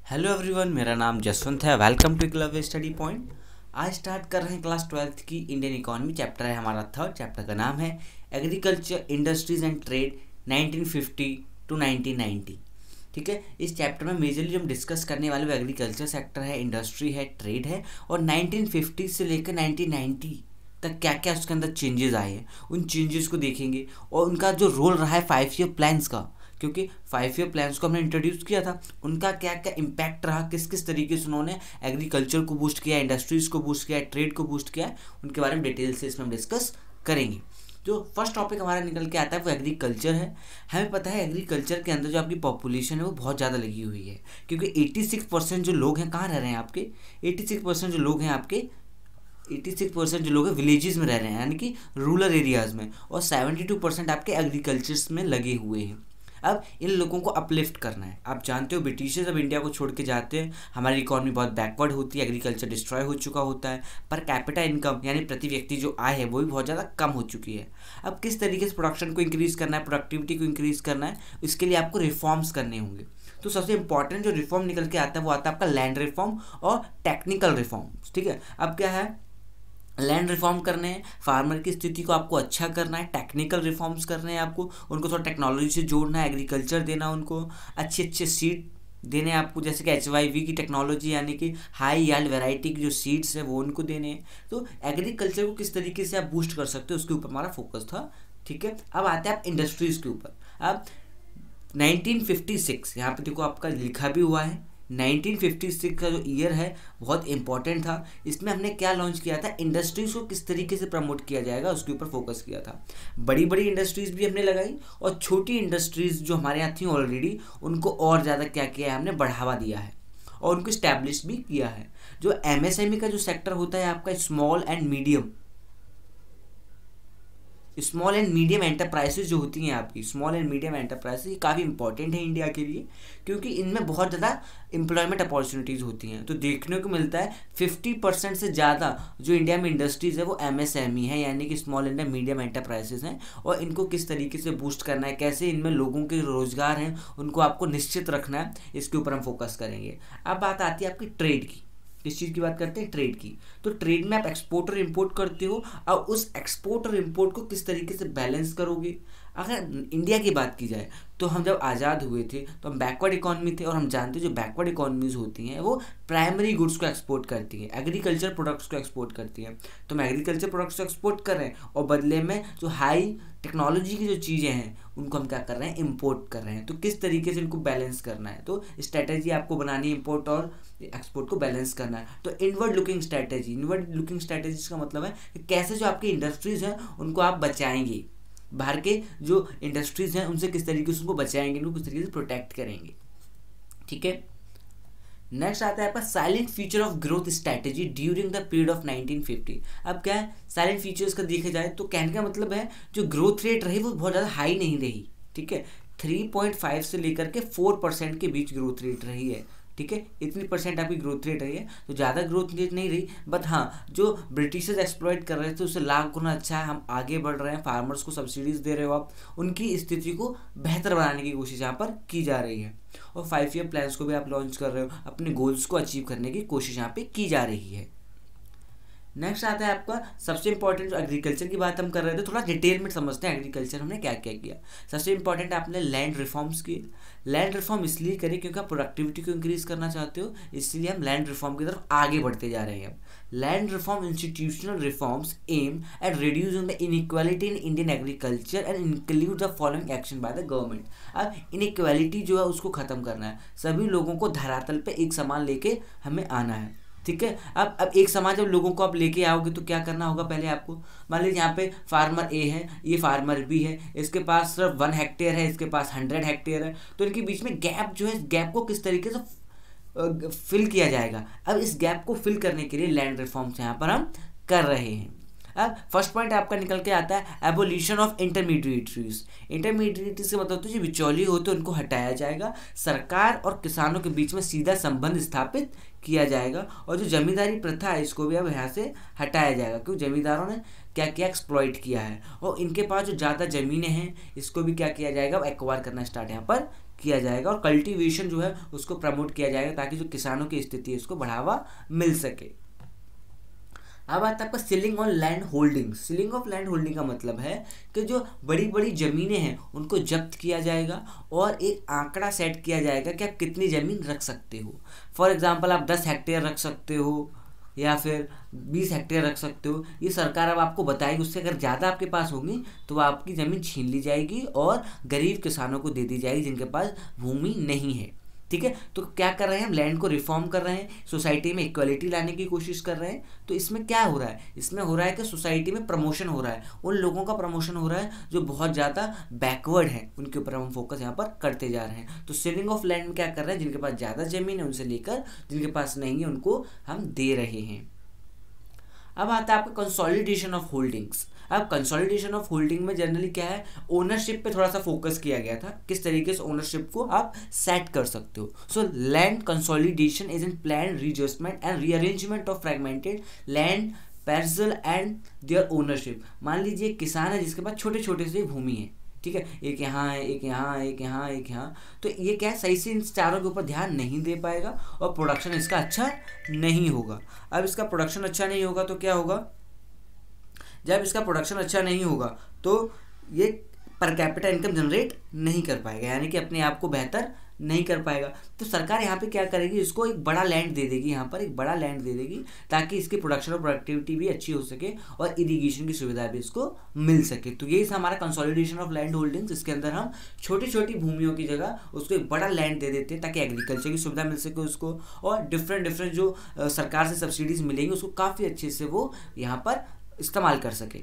Hello everyone, मेरा नाम जसवंत है। Welcome to Club Study Point. आज स्टार्ट कर रहे हैं क्लास 12th की इंडियन इकोनॉमी। चैप्टर है हमारा थर्ड। चैप्टर का नाम है agriculture, industries and trade 1950 to 1990। ठीक है, इस चैप्टर में मेजरली जो हम डिस्कस करने वाले वो एग्रीकल्चर सेक्टर है, इंडस्ट्री है, ट्रेड है, और 1950 से लेकर 1990 तक क्या क्या उसके अंदर चेंजेस आए हैं उन चेंजेस को देखेंगे, और उनका जो रोल रहा है 5 ईयर प्लान्स का, क्योंकि 5 ईयर प्लान्स को हमने इंट्रोड्यूस किया था, उनका क्या क्या इम्पैक्ट रहा, किस किस तरीके से उन्होंने एग्रीकल्चर को बूस्ट किया, इंडस्ट्रीज़ को बूस्ट किया, ट्रेड को बूस्ट किया, उनके बारे में डिटेल से इसमें हम डिस्कस करेंगे। जो फर्स्ट टॉपिक हमारा निकल के आता है वो एग्रीकल्चर है। हमें पता है एग्रीकल्चर के अंदर जो आपकी पॉपुलेशन है वो बहुत ज़्यादा लगी हुई है, क्योंकि 86% जो लोग हैं कहाँ रह रहे हैं आपके, 86% जो लोग हैं आपके 86% जो लोग हैं विलेजेस में रह रहे हैं, यानी कि रूरल एरियाज़ में, और 72% आपके एग्रीकल्चर्स में लगे हुए हैं। अब इन लोगों को अपलिफ्ट करना है। आप जानते हो ब्रिटिशर्स अब इंडिया को छोड़ के जाते हैं, हमारी इकॉनमी बहुत बैकवर्ड होती है, एग्रीकल्चर डिस्ट्रॉय हो चुका होता है, पर कैपिटा इनकम यानी प्रति व्यक्ति जो आय है वो भी बहुत ज़्यादा कम हो चुकी है। अब किस तरीके से प्रोडक्शन को इंक्रीज़ करना है, प्रोडक्टिविटी को इंक्रीज़ करना है, इसके लिए आपको रिफॉर्म्स करने होंगे। तो सबसे इंपॉर्टेंट जो रिफॉर्म निकल के आता है वो आता है आपका लैंड रिफॉर्म और टेक्निकल रिफॉर्म्स। ठीक है, अब क्या है, लैंड रिफॉर्म करने हैं, फार्मर की स्थिति को आपको अच्छा करना है, टेक्निकल रिफॉर्म्स करने हैं आपको, उनको थोड़ा टेक्नोलॉजी से जोड़ना है, एग्रीकल्चर देना उनको, अच्छे अच्छे सीड देने हैं आपको, जैसे कि HYV की टेक्नोलॉजी यानी कि हाई याल्ड वैरायटी की जो सीड्स है वो उनको देने हैं। तो एग्रीकल्चर को किस तरीके से आप बूस्ट कर सकते हो उसके ऊपर हमारा फोकस था। ठीक है, अब आते हैं आप इंडस्ट्रीज़ के ऊपर। अब 1956 यहाँ पे देखो आपका लिखा भी हुआ है, 1956 का जो ईयर है बहुत इंपॉर्टेंट था। इसमें हमने क्या लॉन्च किया था, इंडस्ट्रीज़ को किस तरीके से प्रमोट किया जाएगा उसके ऊपर फोकस किया था। बड़ी बड़ी इंडस्ट्रीज़ भी हमने लगाई, और छोटी इंडस्ट्रीज़ जो हमारे यहाँ थी ऑलरेडी उनको और ज़्यादा क्या किया है, हमने बढ़ावा दिया है और उनको इस्टेब्लिश भी किया है। जो MSME का जो सेक्टर होता है आपका, स्मॉल एंड मीडियम एंटरप्राइजेज जो होती हैं आपकी, स्मॉल एंड मीडियम एंटरप्राइजेज, ये काफ़ी इंपॉर्टेंट है इंडिया के लिए, क्योंकि इनमें बहुत ज़्यादा एम्प्लॉयमेंट अपॉर्चुनिटीज़ होती हैं। तो देखने को मिलता है 50% से ज़्यादा जो इंडिया में इंडस्ट्रीज़ है वो MSME है, यानी कि स्मॉल एंड मीडियम एंटरप्राइजेज हैं, और इनको किस तरीके से बूस्ट करना है, कैसे इनमें लोगों के रोज़गार हैं उनको आपको निश्चित रखना है, इसके ऊपर हम फोकस करेंगे। अब बात आती है आपकी ट्रेड की। किस चीज़ की बात करते हैं, ट्रेड की। तो ट्रेड में आप एक्सपोर्ट और इंपोर्ट करते हो, और उस एक्सपोर्ट और इंपोर्ट को किस तरीके से बैलेंस करोगे। अगर इंडिया की बात की जाए तो हम जब आज़ाद हुए थे तो हम बैकवर्ड इकॉनमी थे, और हम जानते हैं जो बैकवर्ड इकॉनमीज़ होती हैं वो प्राइमरी गुड्स को एक्सपोर्ट करती हैं, एग्रीकल्चर प्रोडक्ट्स को एक्सपोर्ट करती हैं। तो हम एग्रीकल्चर प्रोडक्ट्स को एक्सपोर्ट कर रहे हैं, और बदले में जो हाई टेक्नोलॉजी की जो चीज़ें हैं उनको हम क्या कर रहे हैं, इंपोर्ट कर रहे हैं। तो किस तरीके से इनको बैलेंस करना है, तो स्ट्रैटेजी आपको बनानी है इंपोर्ट और एक्सपोर्ट को बैलेंस करना है। तो इनवर्ड लुकिंग स्ट्रैटेजी का मतलब है कि कैसे जो आपकी इंडस्ट्रीज़ हैं उनको आप बचाएंगे, बाहर के जो इंडस्ट्रीज़ हैं उनसे किस तरीके से उनको बचाएंगे, उनको किस तरीके से प्रोटेक्ट करेंगे। ठीक है, नेक्स्ट आता है आपका silent feature of growth strategy during the period of 1950। अब क्या है, साइलेंट फीचर्स का देखा जाए तो कहने का मतलब है जो ग्रोथ रेट रही वो बहुत ज़्यादा हाई नहीं रही। ठीक है, 3.5 से लेकर के 4% के बीच ग्रोथ रेट रही है। ठीक है, इतनी परसेंट आपकी ग्रोथ रेट रही है, तो ज़्यादा ग्रोथ रेट नहीं रही, बट हाँ जो ब्रिटिशर्स एक्सप्लॉइट कर रहे थे उससे लाख गुना अच्छा है, हम आगे बढ़ रहे हैं, फार्मर्स को सब्सिडीज़ दे रहे हो आप, उनकी स्थिति को बेहतर बनाने की कोशिश यहाँ पर की जा रही है, और 5 ईयर प्लान्स को भी आप लॉन्च कर रहे हो, अपने गोल्स को अचीव करने की कोशिश यहाँ पे की जा रही है। नेक्स्ट आता है आपका सबसे इंपॉर्टेंट, जो एग्रीकल्चर की बात हम कर रहे थे, थोड़ा डिटेल में समझते हैं एग्रीकल्चर हमने क्या क्या किया। सबसे इंपॉर्टेंट आपने लैंड रिफॉर्म्स किए। लैंड रिफॉर्म इसलिए करें क्योंकि आप प्रोडक्टिविटी को इंक्रीज़ करना चाहते हो, इसलिए हम लैंड रिफॉर्म की तरफ आगे बढ़ते जा रहे हैं। Land reform institutional reforms aim at reducing the inequality in Indian agriculture and include the following action by the government. अब इनइक्वालिटी जो है उसको ख़त्म करना है, सभी लोगों को धरातल पे एक समान लेके हमें आना है। ठीक है, अब एक समाज जब लोगों को आप लेके आओगे तो क्या करना होगा, पहले आपको मान लीजिए यहाँ पे फार्मर ए है, ये फार्मर बी है, इसके पास सिर्फ 1 हेक्टेयर है, इसके पास 100 हेक्टेयर है, तो इनके बीच में गैप जो है, गैप को किस तरीके से फिल किया जाएगा। अब इस गैप को फिल करने के लिए लैंड रिफॉर्म्स यहाँ पर हम कर रहे हैं। अब फर्स्ट पॉइंट आपका निकल के आता है एबोलिशन ऑफ इंटरमीडिएटरीज। इंटरमीडिएटरीज से मतलब तो जो बिचौलिए होते हैं उनको हटाया जाएगा, सरकार और किसानों के बीच में सीधा संबंध स्थापित किया जाएगा, और जो जमींदारी प्रथा है इसको भी अब यहाँ से हटाया जाएगा, क्योंकि जमींदारों ने क्या क्या एक्सप्लॉइट किया है, और इनके पास जो ज़्यादा ज़मीनें हैं इसको भी क्या किया जाएगा, एक्वायर करना स्टार्ट यहाँ पर किया जाएगा और कल्टीवेशन जो है उसको प्रमोट किया जाएगा ताकि जो किसानों की स्थिति है उसको बढ़ावा मिल सके। अब आता है आपका ceiling on land holding. Ceiling of land holding का मतलब है कि जो बड़ी बड़ी ज़मीनें हैं उनको जब्त किया जाएगा और एक आंकड़ा सेट किया जाएगा कि आप कितनी ज़मीन रख सकते हो। फॉर एग्जांपल आप 10 हेक्टेयर रख सकते हो या फिर 20 हेक्टेयर रख सकते हो, ये सरकार अब आपको बताएगी। उससे अगर ज़्यादा आपके पास होगी तो आपकी ज़मीन छीन ली जाएगी और गरीब किसानों को दे दी जाएगी जिनके पास भूमि नहीं है। ठीक है, तो क्या कर रहे हैं हम, लैंड को रिफॉर्म कर रहे हैं, सोसाइटी में इक्वलिटी लाने की कोशिश कर रहे हैं। तो इसमें क्या हो रहा है, इसमें हो रहा है कि सोसाइटी में प्रमोशन हो रहा है, उन लोगों का प्रमोशन हो रहा है जो बहुत ज़्यादा बैकवर्ड हैं, उनके ऊपर हम फोकस यहाँ पर करते जा रहे हैं। तो सेलिंग ऑफ लैंड में क्या कर रहे हैं, जिनके पास ज़्यादा ज़मीन है उनसे लेकर जिनके पास नहीं है उनको हम दे रहे हैं। अब आता है आपका कंसोलिडेशन ऑफ होल्डिंग्स। अब कंसोलिडेशन ऑफ होल्डिंग में जनरली क्या है, ओनरशिप पे थोड़ा सा फोकस किया गया था, किस तरीके से ओनरशिप को आप सेट कर सकते हो। So land consolidation is an plan readjustment and rearrangement of fragmented land parcel and their ownership. मान लीजिए एक किसान है जिसके पास छोटे छोटे से भूमि है, ठीक है, एक यहाँ है, एक यहाँ, एक यहाँ, एक यहाँ, तो ये क्या है, सही से इन चारों के ऊपर ध्यान नहीं दे पाएगा और प्रोडक्शन इसका अच्छा नहीं होगा। अब इसका प्रोडक्शन अच्छा नहीं होगा तो क्या होगा, जब इसका प्रोडक्शन अच्छा नहीं होगा तो ये पर कैपिटा इनकम जनरेट नहीं कर पाएगा, यानी कि अपने आप को बेहतर नहीं कर पाएगा। तो सरकार यहाँ पे क्या करेगी, इसको एक बड़ा लैंड दे देगी, यहाँ पर एक बड़ा लैंड दे देगी ताकि इसकी प्रोडक्शन और प्रोडक्टिविटी भी अच्छी हो सके और इरिगेशन की सुविधा भी इसको मिल सके। तो यही हमारा कंसोलिडेशन ऑफ लैंड होल्डिंग्स। इसके अंदर हम छोटी छोटी भूमियों की जगह उसको एक बड़ा लैंड दे देते हैं ताकि एग्रीकल्चर की सुविधा मिल सके उसको, और डिफरेंट जो सरकार से सब्सिडीज मिलेंगी उसको काफ़ी अच्छे से वो यहाँ पर इस्तेमाल कर सके।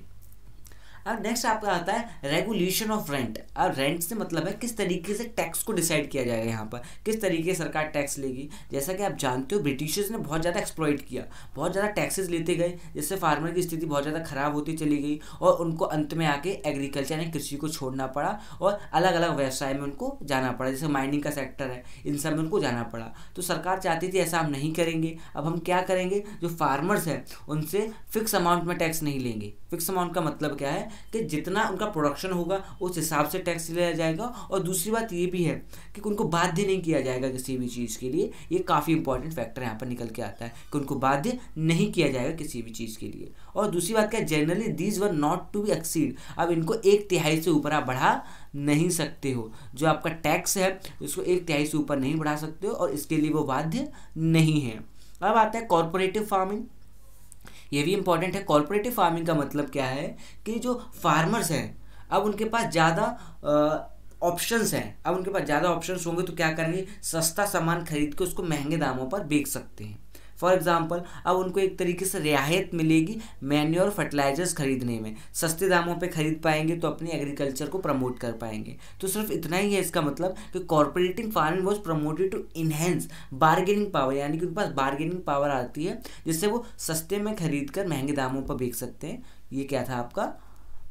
अब नेक्स्ट आपका आता है रेगुलेशन ऑफ रेंट। अब रेंट से मतलब है किस तरीके से टैक्स को डिसाइड किया जाएगा, यहाँ पर किस तरीके से सरकार टैक्स लेगी। जैसा कि आप जानते हो ब्रिटिशर्स ने बहुत ज़्यादा एक्सप्लॉइट किया, बहुत ज़्यादा टैक्सेस लेते गए, जिससे फार्मर की स्थिति बहुत ज़्यादा ख़राब होती चली गई और उनको अंत में आके एग्रीकल्चर यानी कृषि को छोड़ना पड़ा और अलग अलग व्यवसाय में उनको जाना पड़ा, जैसे माइनिंग का सेक्टर है, इन सब में उनको जाना पड़ा। तो सरकार चाहती थी ऐसा हम नहीं करेंगे, अब हम क्या करेंगे, जो फार्मर्स हैं उनसे फिक्स अमाउंट में टैक्स नहीं लेंगे। फिक्स अमाउंट का मतलब क्या है कि जितना उनका प्रोडक्शन होगा उस हिसाब से टैक्स लिया जाएगा। और दूसरी बात ये भी है कि उनको बाध्य नहीं किया जाएगा किसी भी चीज़ के लिए। ये काफ़ी इंपॉर्टेंट फैक्टर यहाँ पर निकल के आता है कि उनको बाध्य नहीं किया जाएगा किसी भी चीज़ के लिए। और दूसरी बात क्या है, generally these were not to be exceed. अब इनको 1/3 से ऊपर आप बढ़ा नहीं सकते हो, जो आपका टैक्स है उसको 1/3 से ऊपर नहीं बढ़ा सकते हो और इसके लिए वो बाध्य नहीं है। अब आता है कॉर्पोरेटिव फार्मिंग। ये भी इंपॉर्टेंट है। कॉर्पोरेटिव फार्मिंग का मतलब क्या है कि जो फार्मर्स हैं अब उनके पास ज़्यादा ऑप्शंस हैं। अब उनके पास ज़्यादा ऑप्शंस होंगे तो क्या करेंगे, सस्ता सामान खरीद के उसको महंगे दामों पर बेच सकते हैं। फॉर एग्जाम्पल अब उनको एक तरीके से रियायत मिलेगी मैन्योर फर्टिलाइजर्स खरीदने में, सस्ते दामों पे खरीद पाएंगे तो अपनी एग्रीकल्चर को प्रमोट कर पाएंगे। तो सिर्फ इतना ही है इसका मतलब कि corporative farming was promoted to enhance bargaining power, यानी कि उनके पास बार्गेनिंग पावर आती है जिससे वो सस्ते में खरीद कर महंगे दामों पर बेच सकते हैं। ये क्या था, आपका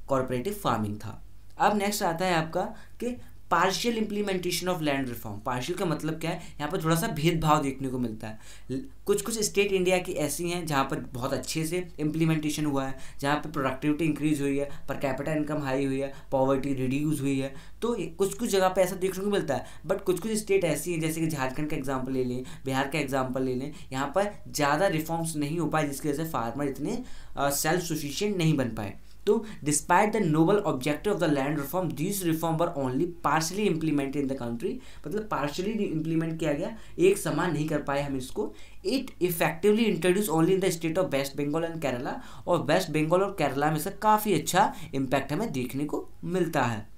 कॉर्पोरेटिव फार्मिंग था। अब नेक्स्ट आता है आपका कि partial implementation of land reform. Partial का मतलब क्या है, यहाँ पर थोड़ा सा भेदभाव देखने को मिलता है। कुछ स्टेट इंडिया की ऐसी हैं जहाँ पर बहुत अच्छे से इम्प्लीमेंटेशन हुआ है, जहाँ पे प्रोडक्टिविटी इंक्रीज हुई है, पर कैपिटा इनकम हाई हुई है, पॉवर्टी रिड्यूस हुई है। तो कुछ जगह पे ऐसा देखने को मिलता है। बट कुछ स्टेट ऐसी हैं जैसे कि झारखंड का एग्जाम्पल ले लें, बिहार का एग्जाम्पल ले लें, यहाँ पर ज़्यादा रिफॉर्म्स नहीं हो पाए जिसकी वजह से फार्मर इतने सेल्फ सफिशिएंट नहीं बन पाए। तो despite the noble objective of the land reform, this reform were only partially implemented in the country. मतलब पार्शली इम्प्लीमेंट किया गया, एक समान नहीं कर पाए हम इसको। It effectively introduce only in the state of West Bengal and Kerala, और वेस्ट बंगाल और केरला में से काफ़ी अच्छा इम्पैक्ट हमें देखने को मिलता है।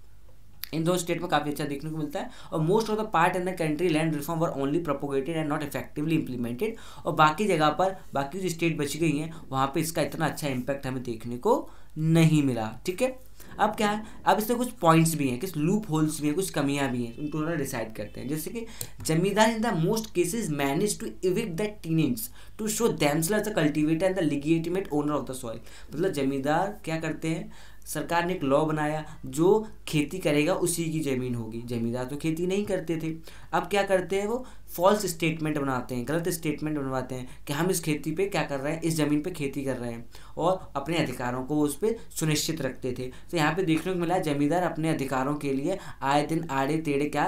इन दो स्टेट में काफ़ी अच्छा देखने को मिलता है। और most of the part in the country land reform were only propagated and not effectively implemented. और बाकी जगह पर बाकी जो स्टेट बच गई हैं वहाँ पे इसका इतना अच्छा इम्पैक्ट हमें देखने को नहीं मिला। ठीक है, अब क्या है, अब इससे कुछ पॉइंट्स भी हैं, कुछ लूप होल्स भी हैं, कुछ कमियां भी हैं, उनको थोड़ा डिसाइड करते हैं। जैसे कि zamindar in the most cases manage to evict the tenants to show themselves the cultivator and the legitimate owner of the soil. मतलब जमींदार क्या करते हैं सरकार ने एक लॉ बनाया, जो खेती करेगा उसी की ज़मीन होगी। ज़मींदार तो खेती नहीं करते थे, अब क्या करते हैं वो फॉल्स स्टेटमेंट बनाते हैं, गलत स्टेटमेंट बनवाते हैं कि हम इस खेती पे क्या कर रहे हैं, इस ज़मीन पे खेती कर रहे हैं, और अपने अधिकारों को वो उस पर सुनिश्चित रखते थे। तो यहाँ पे देखने को मिला ज़मींदार अपने अधिकारों के लिए आए दिन आड़े टेढ़े क्या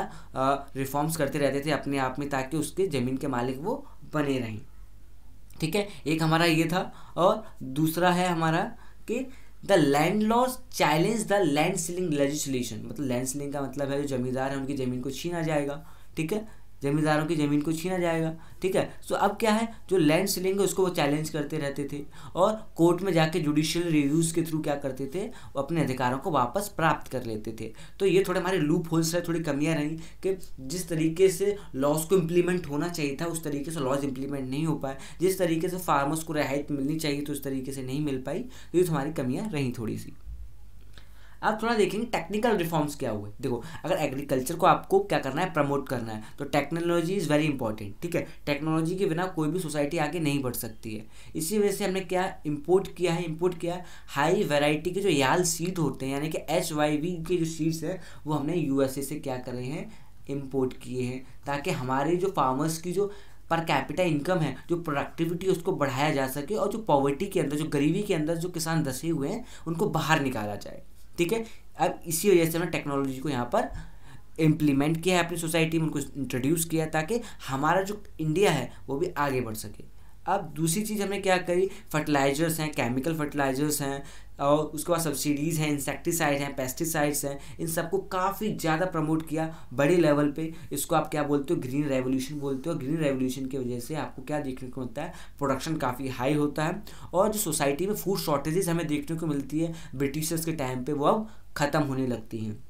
रिफॉर्म्स करते रहते थे अपने आप में, ताकि उसके ज़मीन के मालिक वो बने रहें। ठीक है, एक हमारा ये था। और दूसरा है हमारा कि the land laws challenge the land ceiling legislation. मतलब लैंड सीलिंग का मतलब है जो जमींदार है उनकी ज़मीन को छीना जाएगा। ठीक है, जमींदारों की ज़मीन को छीना जाएगा। ठीक है, सो अब क्या है, जो लैंड सीलिंग है उसको वो चैलेंज करते रहते थे, और कोर्ट में जाके जुडिशियल रिव्यूज़ के थ्रू क्या करते थे, वो अपने अधिकारों को वापस प्राप्त कर लेते थे। तो ये थोड़े हमारे लूप होल्स रहे, थोड़ी कमियां रही कि जिस तरीके से लॉज को इम्प्लीमेंट होना चाहिए था उस तरीके से लॉज इम्प्लीमेंट नहीं हो पाए, जिस तरीके से फार्मर्स को रियायत मिलनी चाहिए तो उस तरीके से नहीं मिल पाई। तो ये हमारी कमियाँ रहीं थोड़ी सी। आप थोड़ा देखेंगे टेक्निकल रिफॉर्म्स क्या हुए। देखो, अगर एग्रीकल्चर को आपको क्या करना है, प्रमोट करना है, तो टेक्नोलॉजी इज़ वेरी इंपॉर्टेंट। ठीक है, टेक्नोलॉजी के बिना कोई भी सोसाइटी आगे नहीं बढ़ सकती है। इसी वजह से हमने क्या इम्पोर्ट किया है हाई वैरायटी के जो याल सीड होते हैं, यानी कि HYV के जो सीड्स हैं वो हमने USA से क्या कर रहे हैं, इम्पोर्ट किए हैं, ताकि हमारे जो फार्मर्स की जो पर कैपिटा इनकम है, जो प्रोडक्टिविटी उसको बढ़ाया जा सके, और जो पॉवर्टी के अंदर, जो गरीबी के अंदर जो किसान धंसे हुए हैं उनको बाहर निकाला जाए। ठीक है, अब इसी वजह से हमने टेक्नोलॉजी को यहाँ पर इम्प्लीमेंट किया है अपनी सोसाइटी में, उनको इंट्रोड्यूस किया ताकि हमारा जो इंडिया है वो भी आगे बढ़ सके। अब दूसरी चीज़ हमने क्या करी, फर्टिलाइजर्स हैं, केमिकल फर्टिलाइजर्स हैं, और उसके बाद सब्सिडीज़ हैं, इंसेक्टिसाइड हैं, पेस्टिसाइड्स हैं, इन सबको काफ़ी ज़्यादा प्रमोट किया बड़े लेवल पे। इसको आप क्या बोलते हो, ग्रीन रेवोल्यूशन बोलते हो। ग्रीन रेवोल्यूशन की वजह से आपको क्या देखने को मिलता है, प्रोडक्शन काफ़ी हाई होता है, और जो सोसाइटी में फूड शॉर्टेजेस हमें देखने को मिलती है ब्रिटिशर्स के टाइम पर, वो अब ख़त्म होने लगती हैं।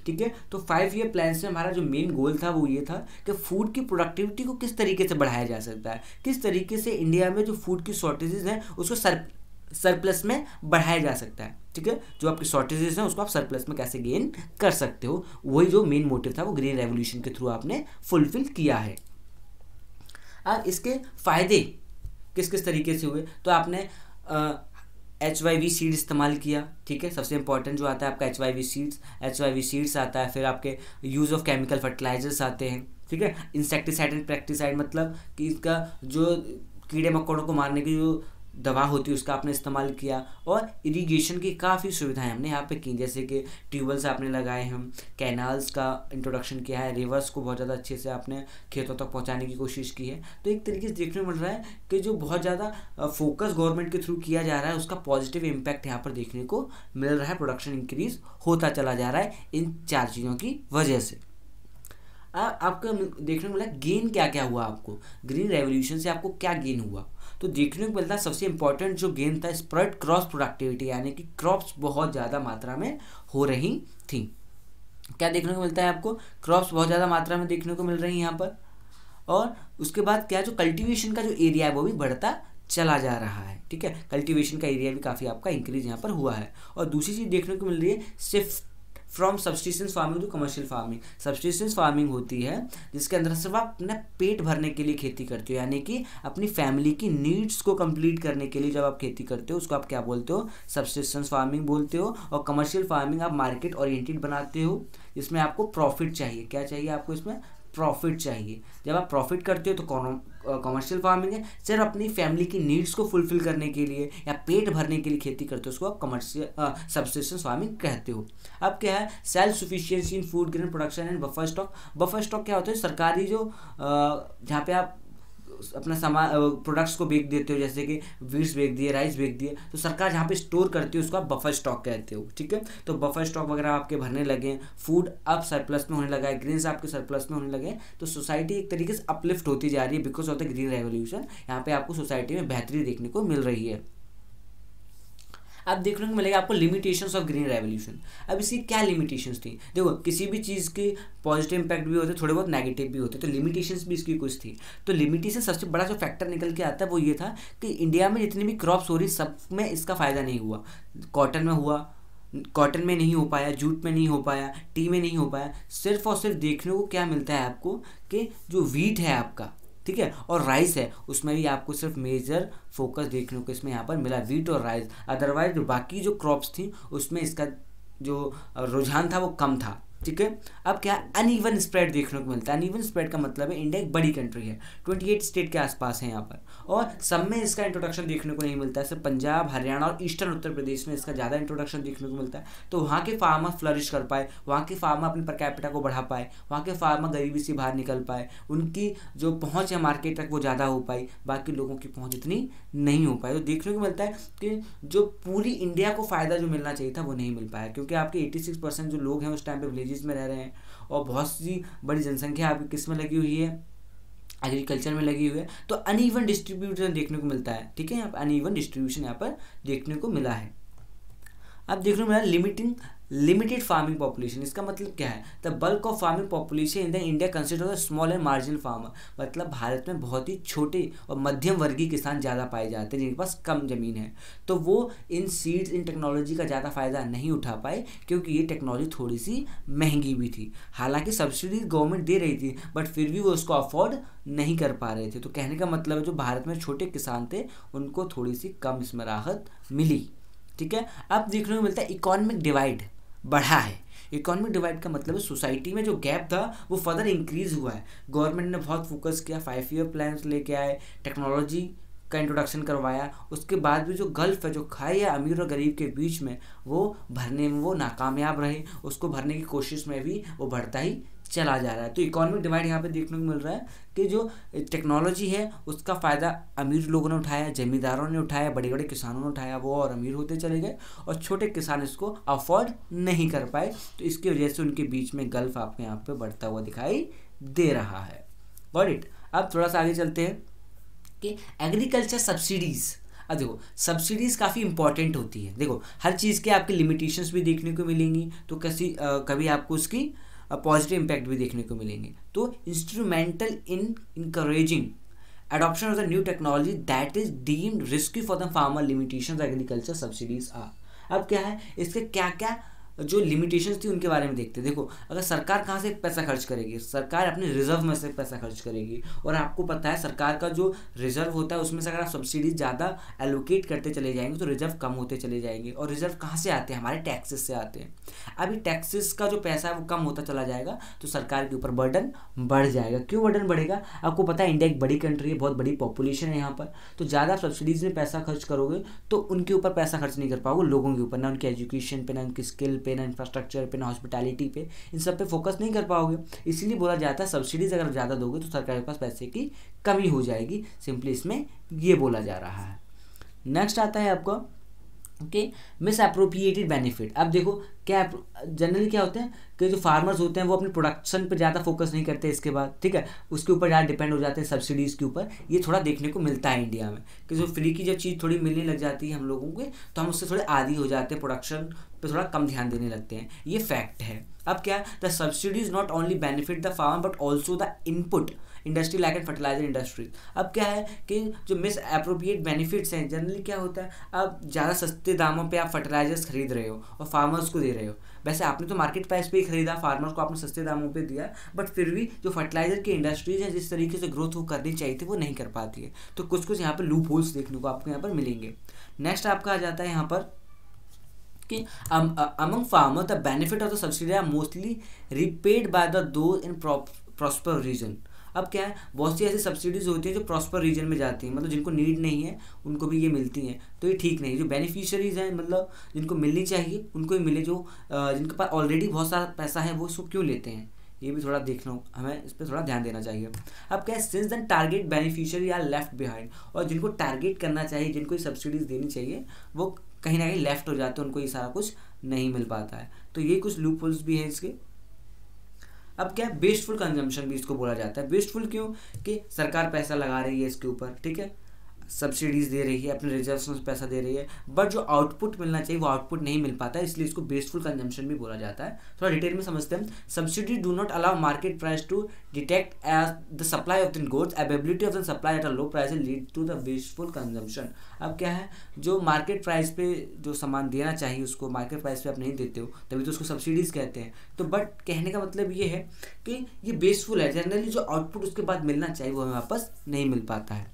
ठीक है, तो 5 ईयर प्लान से हमारा जो मेन गोल था वो ये था कि फूड की प्रोडक्टिविटी को किस तरीके से बढ़ाया जा सकता है, किस तरीके से इंडिया में जो फूड की शॉर्टेजेस हैं उसको सरप्लस में बढ़ाया जा सकता है। ठीक है, जो आपकी शॉर्टेजेस हैं उसको आप सरप्लस में कैसे गेन कर सकते हो, वही जो मेन मोटिव था वो ग्रीन रेवोल्यूशन के थ्रू आपने फुलफिल किया है। अब इसके फ़ायदे किस किस तरीके से हुए, तो आपने HYV सीड इस्तेमाल किया। ठीक है, सबसे इंपॉर्टेंट जो आता है आपका HYV सीड्स आता है। फिर आपके यूज़ ऑफ केमिकल फर्टिलाइजर्स आते हैं। ठीक है, इंसेक्टिसाइड एंड पेस्टिसाइड, मतलब कि इसका जो कीड़े मकोड़ों को मारने की जो दवा होती है उसका आपने इस्तेमाल किया। और इरिगेशन की काफ़ी सुविधाएं हमने यहाँ पे की, जैसे कि ट्यूबवेल्स आपने लगाए हैं, कैनाल्स का इंट्रोडक्शन किया है, रिवर्स को बहुत ज़्यादा अच्छे से आपने खेतों तक पहुँचाने की कोशिश की है। तो एक तरीके से देखने को मिल रहा है कि जो बहुत ज़्यादा फोकस गवर्नमेंट के थ्रू किया जा रहा है उसका पॉजिटिव इम्पैक्ट यहाँ पर देखने को मिल रहा है। प्रोडक्शन इंक्रीज होता चला जा रहा है इन 4 चीज़ों की वजह से। आपको देखने को मिला गेन क्या क्या हुआ, आपको ग्रीन रेवोल्यूशन से आपको क्या गेन हुआ। तो देखने को मिलता है सबसे इंपॉर्टेंट जो गेन था, स्प्रेड क्रॉस प्रोडक्टिविटी, यानी कि क्रॉप्स बहुत ज़्यादा मात्रा में हो रही थी। क्या देखने को मिलता है आपको, क्रॉप्स बहुत ज़्यादा मात्रा में देखने को मिल रही हैं यहाँ पर। और उसके बाद क्या, जो कल्टीवेशन का जो एरिया है वो भी बढ़ता चला जा रहा है। ठीक है, कल्टीवेशन का एरिया भी काफ़ी आपका इंक्रीज यहाँ पर हुआ है। और दूसरी चीज़ देखने को मिल रही है, shift from subsistence farming to commercial farming. Subsistence farming होती है जिसके अंदर सिर्फ आप अपने पेट भरने के लिए खेती करते हो, यानी कि अपनी फैमिली की नीड्स को कंप्लीट करने के लिए जब आप खेती करते हो उसको आप क्या बोलते हो, सब्सिस्टेंस फार्मिंग बोलते हो। और कमर्शियल फार्मिंग आप मार्केट ओरिएंटेड बनाते हो, जिसमें आपको प्रॉफिट चाहिए। क्या चाहिए आपको, इसमें प्रॉफिट चाहिए। जब आप प्रॉफिट करते हो तो कमर्शियल फार्मिंग है, सिर्फ अपनी फैमिली की नीड्स को फुलफिल करने के लिए या पेट भरने के लिए खेती करते हो, उसको आप कमर्शियल सब्सिस्टेंस फार्मिंग कहते हो। अब क्या है, self sufficiency in food grain production and buffer stock. Buffer stock क्या होता है, सरकारी जो जहाँ पे आप अपना सामान प्रोडक्ट्स को बेच देते हो, जैसे कि वीट्स बेच दिए, राइस बेच दिए, तो सरकार जहाँ पे स्टोर करती है उसको आप बफर स्टॉक कहते हो। ठीक है, तो बफर स्टॉक वगैरह आपके भरने लगे, फूड अब सरप्लस में होने लगा है, ग्रेन्स आपके सरप्लस में होने लगे, तो सोसाइटी एक तरीके से अपलिफ्ट होती जा रही है because of the green revolution. यहाँ पे आपको सोसाइटी में बेहतरी देखने को मिल रही है। अब देखने को मिलेगा आपको लिमिटेशंस ऑफ ग्रीन रेवोल्यूशन। अब इसकी क्या लिमिटेशंस थी, देखो किसी भी चीज़ के पॉजिटिव इंपैक्ट भी होते, थोड़े बहुत नेगेटिव भी होते, तो लिमिटेशंस भी इसकी कुछ थी। तो लिमिटेशन सबसे बड़ा जो फैक्टर निकल के आता है वो ये था कि इंडिया में जितनी भी क्रॉप्स हो रही सब में इसका फ़ायदा नहीं हुआ। कॉटन में हुआ, कॉटन में नहीं हो पाया, जूट में नहीं हो पाया, टी में नहीं हो पाया। सिर्फ और सिर्फ देखने को क्या मिलता है आपको कि जो वीट है आपका, ठीक है। और राइस है, उसमें भी आपको सिर्फ मेजर फोकस देखने को इसमें यहाँ पर मिला, वीट और राइस। अदरवाइज जो बाकी जो क्रॉप्स थी उसमें इसका जो रुझान था वो कम था, ठीक है। अब क्या अनइवन स्प्रेड देखने को मिलता है। अनइवन स्प्रेड का मतलब है इंडिया एक बड़ी कंट्री है, 28 स्टेट के आसपास है यहाँ पर, और सब में इसका इंट्रोडक्शन देखने को नहीं मिलता है। सिर्फ पंजाब, हरियाणा और ईस्टर्न उत्तर प्रदेश में इसका ज़्यादा इंट्रोडक्शन देखने को मिलता है। तो वहाँ के फार्मर फ्लरिश कर पाए, वहाँ के फार्मर अपने पर कैपिटा को बढ़ा पाए, वहाँ के फार्मर गरीबी से बाहर निकल पाए, उनकी जो पहुँच है मार्केट तक वो ज़्यादा हो पाई, बाकी लोगों की पहुँच इतनी नहीं हो पाई। तो देखने को मिलता है कि जो पूरी इंडिया को फ़ायदा जो मिलना चाहिए था वो नहीं मिल पाया, क्योंकि आपके 86% जो लोग हैं उस टाइम पे विलेजेस में रह रहे हैं, और बहुत सी बड़ी जनसंख्या आपकी किस में लगी हुई है, एग्रीकल्चर में लगी हुई है। तो अनइवन डिस्ट्रीब्यूशन देखने को मिलता है, ठीक है। यहाँ पर अनइवन डिस्ट्रीब्यूशन यहाँ पर देखने को मिला है। अब देखने को मिला लिमिटेड फार्मिंग पॉपुलेशन। इसका मतलब क्या है, the bulk of farming population in the India consider the small and marginal farmer. मतलब भारत में बहुत ही छोटे और मध्यम वर्गीय किसान ज़्यादा पाए जाते हैं जिनके पास कम ज़मीन है, तो वो इन सीड्स, इन टेक्नोलॉजी का ज़्यादा फ़ायदा नहीं उठा पाए, क्योंकि ये टेक्नोलॉजी थोड़ी सी महंगी भी थी। हालांकि सब्सिडी गवर्नमेंट दे रही थी, बट फिर भी वो उसको अफोर्ड नहीं कर पा रहे थे। तो कहने का मतलब है जो भारत में छोटे किसान थे उनको थोड़ी सी कम इसमें राहत मिली, ठीक है। अब देखने को मिलता है इकोनॉमिक डिवाइड बढ़ा है। इकोनॉमिक डिवाइड का मतलब है सोसाइटी में जो गैप था वो फर्दर इंक्रीज हुआ है। गवर्नमेंट ने बहुत फोकस किया, 5 ईयर प्लान्स लेके आए, टेक्नोलॉजी का इंट्रोडक्शन करवाया, उसके बाद भी जो गल्फ है, जो खाई है अमीर और गरीब के बीच में, वो भरने में वो नाकामयाब रहे। उसको भरने की कोशिश में भी वो बढ़ता ही चला जा रहा है। तो इकोनॉमिक डिवाइड यहाँ पे देखने को मिल रहा है कि जो टेक्नोलॉजी है उसका फ़ायदा अमीर लोगों ने उठाया, जमींदारों ने उठाया, बड़े बड़े किसानों ने उठाया, वो और अमीर होते चले गए, और छोटे किसान इसको अफोर्ड नहीं कर पाए। तो इसकी वजह से उनके बीच में गल्फ आपको यहाँ पे बढ़ता हुआ दिखाई दे रहा है। Got it. अब थोड़ा सा आगे चलते हैं कि एग्रीकल्चर सब्सिडीज़। अब देखो सब्सिडीज़ काफ़ी इंपॉर्टेंट होती है। देखो हर चीज़ के आपके लिमिटेशंस भी देखने को मिलेंगी, तो कभी आपको उसकी पॉजिटिव इम्पैक्ट भी देखने को मिलेंगे। तो instrumental in encouraging adoption of the new technology that is deemed risky for the farmer, limitations agriculture subsidies are। अब क्या है, इसके क्या क्या जो लिमिटेशंस थी उनके बारे में देखते हैं। देखो अगर सरकार कहाँ से पैसा खर्च करेगी, सरकार अपने रिजर्व में से पैसा खर्च करेगी, और आपको पता है सरकार का जो रिजर्व होता है उसमें से अगर आप सब्सिडी ज़्यादा एलोकेट करते चले जाएंगे तो रिजर्व कम होते चले जाएंगे। और रिजर्व कहाँ से आते हैं, हमारे टैक्सेस से आते हैं। अभी टैक्सेस का जो पैसा है वो कम होता चला जाएगा, तो सरकार के ऊपर बर्डन बढ़ जाएगा। क्यों बर्डन बढ़ेगा, आपको पता है इंडिया एक बड़ी कंट्री है, बहुत बड़ी पॉपुलेशन है यहाँ पर, तो ज़्यादा सब्सिडीज़ में पैसा खर्च करोगे तो उनके ऊपर पैसा खर्च नहीं कर पाओगे, लोगों के ऊपर, ना उनकी एजुकेशन पे, ना उनकी स्किल पे, ना इंफ्रास्ट्रक्चर पे, ना हॉस्पिटैलिटी पे, इन सब पे फोकस नहीं कर पाओगे। इसीलिए बोला जाता है सब्सिडीज अगर ज़्यादा दोगे तो सरकार के पास पैसे की कमी हो जाएगी। सिंपली इसमें ये बोला जा रहा है। नेक्स्ट आता है आपका ओके मिस अप्रोप्रिएटेड बेनिफिट। अब देखो क्या जनरली क्या होते हैं कि जो फार्मर्स होते हैं वो अपने प्रोडक्शन पे ज़्यादा फोकस नहीं करते, इसके बाद ठीक है उसके ऊपर ज़्यादा डिपेंड हो जाते हैं सब्सिडीज़ के ऊपर। ये थोड़ा देखने को मिलता है इंडिया में कि जो फ्री की जब चीज़ थोड़ी मिलने लग जाती है हम लोगों के, तो हम उससे थोड़े आदी हो जाते हैं, प्रोडक्शन पे थोड़ा कम ध्यान देने लगते हैं। ये फैक्ट है। अब क्या the subsidies not only benefit the farmer but also the input industry like and fertiliser industries. अब क्या है कि जो मिस अप्रोप्रिएट बेनिफिट्स हैं जनरली क्या होता है, अब ज़्यादा सस्ते दामों पे आप फर्टिलाइजर्स खरीद रहे हो और फार्मर्स को दे रहे हो। वैसे आपने तो मार्केट प्राइस पे ही खरीदा, फार्मर्स को आपने सस्ते दामों पे दिया, बट फिर भी जो फर्टिलाइजर की इंडस्ट्रीज है जिस तरीके से ग्रोथ वो करनी चाहिए थी वो नहीं कर पाती है। तो कुछ कुछ यहाँ पर लूप होल्स देखने को आपको यहाँ पर मिलेंगे। नेक्स्ट आपका आ जाता है यहाँ पर कि among farmer the benefit of the subsidy are mostly repaid by the those in prosper region। अब क्या है बहुत सी ऐसी सब्सिडीज होती हैं जो प्रॉस्पर रीजन में जाती हैं, मतलब जिनको नीड नहीं है उनको भी ये मिलती हैं, तो ये ठीक नहीं। जो बेनिफिशियरीज हैं मतलब जिनको मिलनी चाहिए उनको ही मिले, जो जिनके पास ऑलरेडी बहुत सारा पैसा है वो इसको क्यों लेते हैं, ये भी थोड़ा देखना, हमें इस पर थोड़ा ध्यान देना चाहिए। अब क्या है since than target beneficiary are left behind, और जिनको टारगेट करना चाहिए, जिनको ये सब्सिडीज देनी चाहिए, वो कहीं ना कहीं लेफ्ट हो जाते हैं, उनको ये सारा कुछ नहीं मिल पाता है। तो ये कुछ लूप होल्स भी हैं इसके। अब क्या है वेस्टफुल कंजम्पशन भी इसको बोला जाता है। वेस्टफुल क्यों कि सरकार पैसा लगा रही है इसके ऊपर, ठीक है। सब्सिडीज़ दे रही है, अपने रिजर्व्स में पैसा दे रही है, बट जो आउटपुट मिलना चाहिए वो आउटपुट नहीं मिल पाता है, इसलिए इसको वेस्टफुल कंजम्पशन भी बोला जाता है। थोड़ा डिटेल में समझते हैं। Subsidy do not allow market price to detect as the supply of the goods, availability of the supply at a low price lead to the wasteful consumption. अब क्या है, जो मार्केट प्राइस पे जो सामान देना चाहिए उसको मार्केट प्राइस पे आप नहीं देते हो, तभी तो उसको सब्सिडीज़ कहते हैं। तो बट कहने का मतलब ये है कि ये वेस्टफुल है, जनरली जो आउटपुट उसके बाद मिलना चाहिए वो हमें वापस नहीं मिल पाता है।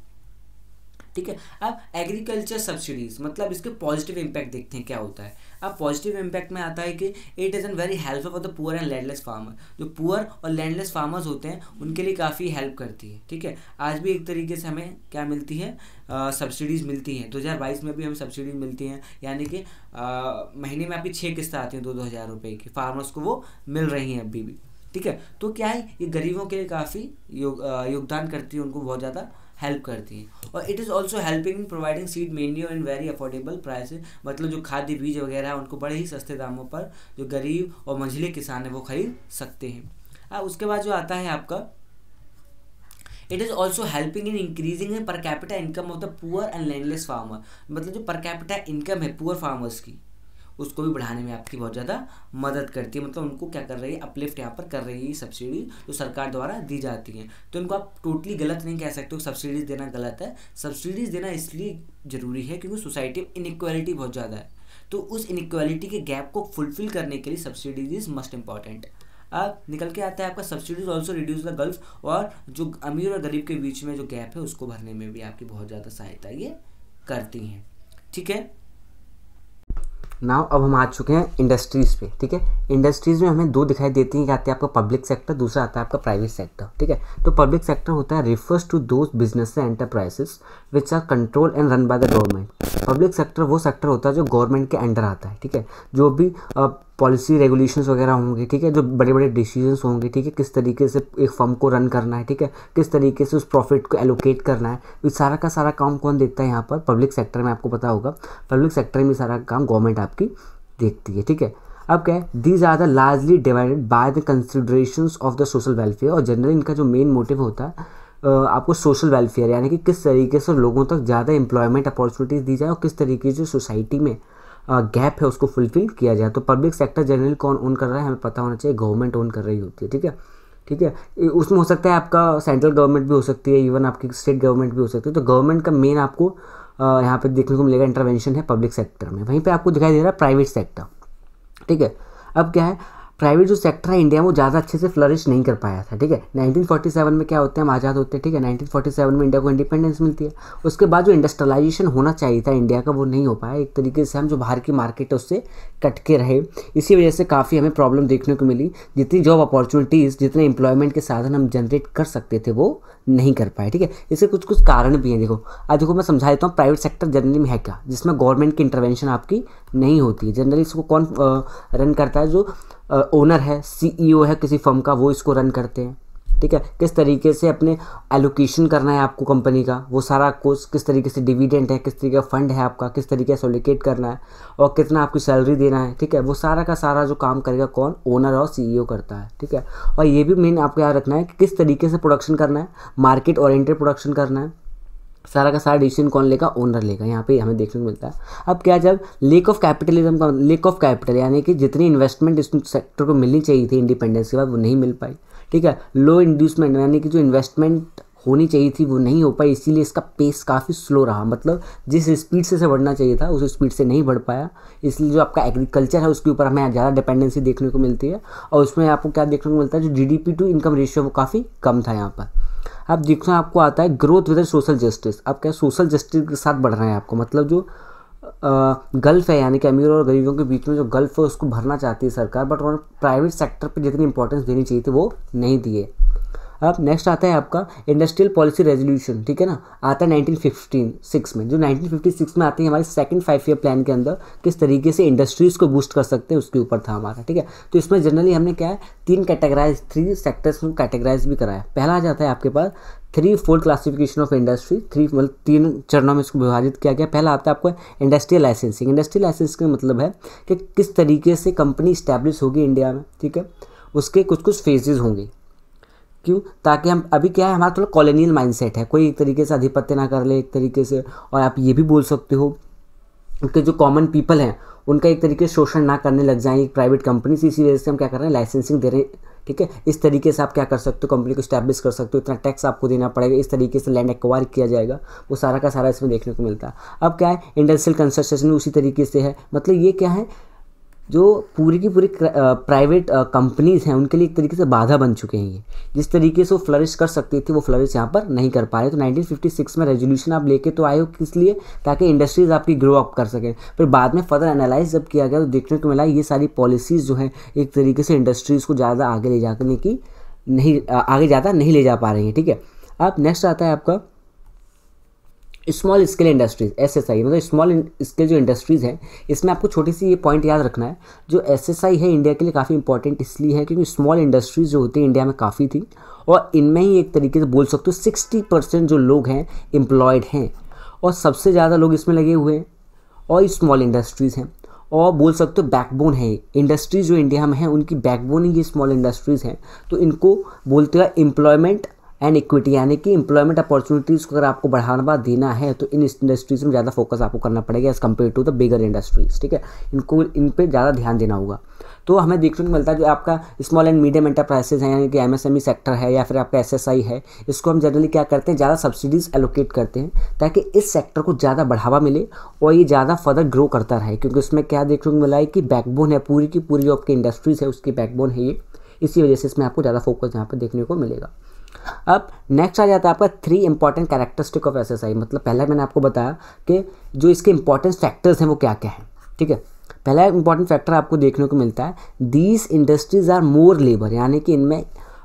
ठीक है। अब एग्रीकल्चर सब्सिडीज, मतलब इसके पॉजिटिव इम्पैक्ट देखते हैं क्या होता है। अब पॉजिटिव इम्पैक्ट में आता है कि it is an very helpful for the poor and landless farmer. जो पुअर और लैंडलेस फार्मर्स होते हैं उनके लिए काफ़ी हेल्प करती है। ठीक है। आज भी एक तरीके से हमें क्या मिलती है, सब्सिडीज़ मिलती हैं। 2022 में भी हमें सब्सिडीज मिलती हैं, यानी कि महीने में आपकी 6 किस्तें आती हैं 2-2 हज़ार रुपये की, फार्मर्स को वो मिल रही हैं अभी भी। ठीक है। तो क्या है, ये गरीबों के लिए काफ़ी योगदान करती है, उनको बहुत ज़्यादा हेल्प करती हैं। और it is also helping in providing seed menu in very affordable prices, मतलब जो खाद्य बीज वगैरह है उनको बड़े ही सस्ते दामों पर जो गरीब और मंझले किसान है वो खरीद सकते हैं। उसके बाद जो आता है आपका, it is also helping in increasing per capita income of the poor and landless farmer, मतलब जो पर कैपिटा इनकम है पुअर फार्मर्स की उसको भी बढ़ाने में आपकी बहुत ज़्यादा मदद करती है। मतलब उनको क्या कर रही है, अपलिफ्ट यहाँ पर कर रही है सब्सिडी जो सरकार द्वारा दी जाती है। तो इनको आप टोटली गलत नहीं कह सकते हो, सब्सिडीज़ देना गलत है। सब्सिडीज़ देना इसलिए ज़रूरी है क्योंकि सोसाइटी में इनइक्वालिटी बहुत ज़्यादा है, तो उस इनइक्वालिटी के गैप को फुलफिल करने के लिए सब्सिडीज इज़ मस्ट इम्पॉर्टेंट। अब निकल के आता है आपका subsidies also reduce the gulf, और जो अमीर और गरीब के बीच में जो गैप है उसको भरने में भी आपकी बहुत ज़्यादा सहायता ये करती हैं। ठीक है। नाउ अब हम आ चुके हैं इंडस्ट्रीज़ पे। ठीक है। इंडस्ट्रीज़ में हमें दो दिखाई देती हैं, कि आते हैं आपका पब्लिक सेक्टर, दूसरा आता है आपका प्राइवेट सेक्टर। ठीक है। तो पब्लिक सेक्टर होता है refers to those business enterprises which are control and run by the government. Public sector वो सेक्टर होता है जो गवर्नमेंट के अंडर आता है। ठीक है। जो भी पॉलिसी रेगुलेशंस वगैरह होंगे, ठीक है, जो बड़े बड़े डिसीजंस होंगे, ठीक है, किस तरीके से एक फर्म को रन करना है, ठीक है, किस तरीके से उस प्रॉफिट को एलोकेट करना है, ये सारा का सारा काम कौन देखता है यहाँ पर, पब्लिक सेक्टर में। आपको पता होगा पब्लिक सेक्टर में सारा काम गवर्नमेंट आपकी देखती है। ठीक है। अब क्या है, these are the largely divided by the considerations of the social welfare, और जनरली इनका जो मेन मोटिव होता है आपको सोशल वेलफेयर, यानी कि किस तरीके से लोगों तक ज़्यादा एम्प्लॉयमेंट अपॉर्चुनिटीज़ दी जाए और किस तरीके से सोसाइटी में गैप है उसको फुलफिल किया जाए। तो पब्लिक सेक्टर जनरली कौन ओन कर रहा है हमें पता होना चाहिए, गवर्नमेंट ओन कर रही होती है। ठीक है। ठीक है। उसमें हो सकता है आपका सेंट्रल गवर्नमेंट भी हो सकती है, इवन आपकी स्टेट गवर्नमेंट भी हो सकती है। तो गवर्नमेंट का मेन आपको यहाँ पे देखने को मिलेगा इंटरवेंशन है पब्लिक सेक्टर में। वहीं पे आपको दिखाई दे रहा है प्राइवेट सेक्टर। ठीक है। अब क्या है, प्राइवेट जो सेक्टर है इंडिया में वो ज़्यादा अच्छे से फ्लरिश नहीं कर पाया था। ठीक है। 1947 में क्या होते हैं, हम आज़ाद होते हैं। ठीक है। 1947 में इंडिया को इंडिपेंडेंस मिलती है। उसके बाद जो इंडस्ट्रियलाइजेशन होना चाहिए था इंडिया का वो नहीं हो पाया। एक तरीके से हम जो बाहर की मार्केट है उससे कट के रहे, इसी वजह से काफ़ी हमें प्रॉब्लम देखने को मिली। जितनी जॉब अपॉर्चुनिटीज़, जितने एम्प्लॉयमेंट के साधन हम जनरेट कर सकते थे वो नहीं कर पाए। ठीक है। इसके कुछ कुछ कारण भी हैं। देखो आज देखो मैं समझा देता हूँ प्राइवेट सेक्टर जनरली में है क्या, जिसमें गवर्नमेंट की इंटरवेंशन आपकी नहीं होती है। जनरली इसको कौन रन करता है, जो ओनर है, सीईओ है किसी फर्म का, वो इसको रन करते हैं। ठीक है। किस तरीके से अपने एलोकेशन करना है आपको कंपनी का, वो सारा कुछ, किस तरीके से डिविडेंड है, किस तरीके का फंड है आपका, किस तरीके से एलोकेट करना है और कितना आपकी सैलरी देना है। ठीक है। वो सारा का सारा जो काम करेगा कौन, ओनर और सीईओ करता है। ठीक है। और ये भी मेन आपको याद रखना है कि किस तरीके से प्रोडक्शन करना है, मार्केट ओरिएंटेड प्रोडक्शन करना है, सारा का सारा डिसीजन कौन लेगा, ओनर लेगा। यहाँ पे हमें देखने को मिलता है। अब क्या, जब लेक ऑफ कैपिटलिज्म का, लेक ऑफ कैपिटल यानी कि जितनी इन्वेस्टमेंट इस सेक्टर को मिलनी चाहिए थी इंडिपेंडेंस के बाद वो नहीं मिल पाई। ठीक है। लो इंड्यूसमेंट यानी कि जो इन्वेस्टमेंट होनी चाहिए थी वो नहीं हो पाई, इसीलिए इसका पेस काफ़ी स्लो रहा। मतलब जिस स्पीड से बढ़ना चाहिए था उस स्पीड से नहीं बढ़ पाया, इसलिए जो आपका एग्रीकल्चर है उसके ऊपर हमें ज़्यादा डिपेंडेंसी देखने को मिलती है। और उसमें आपको क्या देखने को मिलता है, जो जीडीपी टू इनकम रेशियो वो काफ़ी कम था यहाँ पर। अब देखना आपको आता है ग्रोथ विद सोशल जस्टिस। अब क्या सोशल जस्टिस के साथ बढ़ रहे हैं आपको, मतलब जो गल्फ है यानी कि अमीर और गरीबों के बीच में जो गल्फ है उसको भरना चाहती है सरकार, बट उन्होंने प्राइवेट सेक्टर पे जितनी इंपॉर्टेंस देनी चाहिए थी वो नहीं दिए। अब नेक्स्ट आता है आपका इंडस्ट्रियल पॉलिसी रेजोल्यूशन। ठीक है ना, आता है 1956 में। जो 1956 में आती है हमारे सेकंड 5 ईयर प्लान के अंदर किस तरीके से इंडस्ट्रीज़ को बूस्ट कर सकते हैं उसके ऊपर था हमारा। ठीक है। तो इसमें जनरली हमने क्या है, 3 सेक्टर्स को कैटेगराइज भी कराया। पहला आ जाता है आपके पास 3 फोल्ड क्लासिफिकेशन ऑफ इंडस्ट्री, 3 चरणों में इसको विभाजित किया गया। पहला आता है आपको इंडस्ट्रियल लाइसेंसिंग। इंडस्ट्रियल लाइसेंसिंग का मतलब है कि किस तरीके से कंपनी इस्टेब्लिश होगी इंडिया में। ठीक है। उसके कुछ कुछ फेजेज होंगे। क्यों? ताकि हम अभी क्या है, हमारा थोड़ा कॉलोनियल माइंडसेट है, कोई एक तरीके से आधिपत्य ना कर ले एक तरीके से। और आप ये भी बोल सकते हो कि जो कॉमन पीपल हैं उनका एक तरीके से शोषण ना करने लग जाए एक प्राइवेट कंपनी से। इसी वजह से हम क्या कर रहे हैं, लाइसेंसिंग दे रहे हैं, ठीक है। इस तरीके से आप क्या कर सकते हो, कंपनी को स्टैब्लिश कर सकते हो, इतना टैक्स आपको देना पड़ेगा, इस तरीके से लैंड एक्वायर किया जाएगा, वो सारा का सारा इसमें देखने को मिलता है। अब क्या है, इंडस्ट्रियल कंस्ट्रक्शन में उसी तरीके से है, मतलब ये क्या है, जो पूरी की पूरी प्राइवेट कंपनीज़ हैं उनके लिए एक तरीके से बाधा बन चुके हैं ये। जिस तरीके से वो फ्लरिश कर सकती थी वो फ्लरिश यहाँ पर नहीं कर पा रहे। तो 1956 में रेजोल्यूशन आप लेके तो आए हो किस लिए, ताकि इंडस्ट्रीज़ आपकी ग्रो अप कर सकें। फिर बाद में फर्दर एनालाइज जब किया गया तो देखने को मिला ये सारी पॉलिसीज़ जो हैं एक तरीके से इंडस्ट्रीज़ को ज़्यादा आगे ले जाने की आगे ज़्यादा नहीं ले जा पा रही हैं, ठीक है। अब नेक्स्ट आता है आपका स्मॉल स्केल इंडस्ट्रीज़, SSI, मतलब स्मॉल स्केल जो इंडस्ट्रीज़ हैं, इसमें आपको छोटी सी ये पॉइंट याद रखना है। जो SSI है इंडिया के लिए काफ़ी इंपॉर्टेंट इसलिए है क्योंकि स्मॉल इंडस्ट्रीज़ जो होती है इंडिया में काफ़ी थी, और इनमें ही एक तरीके से बोल सकते हो 60% जो लोग हैं एम्प्लॉयड हैं, और सबसे ज़्यादा लोग इसमें लगे हुए हैं, और स्मॉल इंडस्ट्रीज़ हैं। और बोल सकते हो बैकबोन है इंडस्ट्रीज जो इंडिया में है, उनकी बैकबोन ही ये स्मॉल इंडस्ट्रीज़ हैं। तो इनको बोलते हैं एम्प्लॉयमेंट एंड इक्विटी, यानी कि एम्प्लॉयमेंट अपॉर्चुनिटीज़ को अगर आपको बढ़ावा देना है तो इन इंडस्ट्रीज़ में ज़्यादा फोकस आपको करना पड़ेगा as compare to the bigger industries, ठीक है। इन पे ज़्यादा ध्यान देना होगा। तो हमें देखने को मिलता है जो आपका स्मॉल एंड मीडियम एंटरप्राइजेज हैं, यानी कि MSME सेक्टर है या फिर आपका SSI है, इसको हम जनरली क्या करते हैं, ज़्यादा सब्सिडीज़ एलोकेट करते हैं ताकि इस सेक्टर को ज़्यादा बढ़ावा मिले और ये ज़्यादा फर्दर ग्रो करता रहे। क्योंकि उसमें क्या देखने को मिला है कि बैकबोन है, पूरी की पूरी जो आपकी इंडस्ट्रीज़ है उसकी बैकबोन है ये, इसी वजह से इसमें आपको ज़्यादा फोकस यहाँ पर देखने को मिलेगा। अब नेक्स्ट आ जाता है आपका 3 इंपॉर्टेंट कैरेक्टरिस्टिक ऑफ SSI, मतलब पहले मैंने आपको बताया कि जो इसके इंपॉर्टेंट फैक्टर्स हैं वो क्या क्या हैं, ठीक है। पहला इंपॉर्टेंट फैक्टर आपको देखने को मिलता है, these industries are more labour, यानी कि इनमें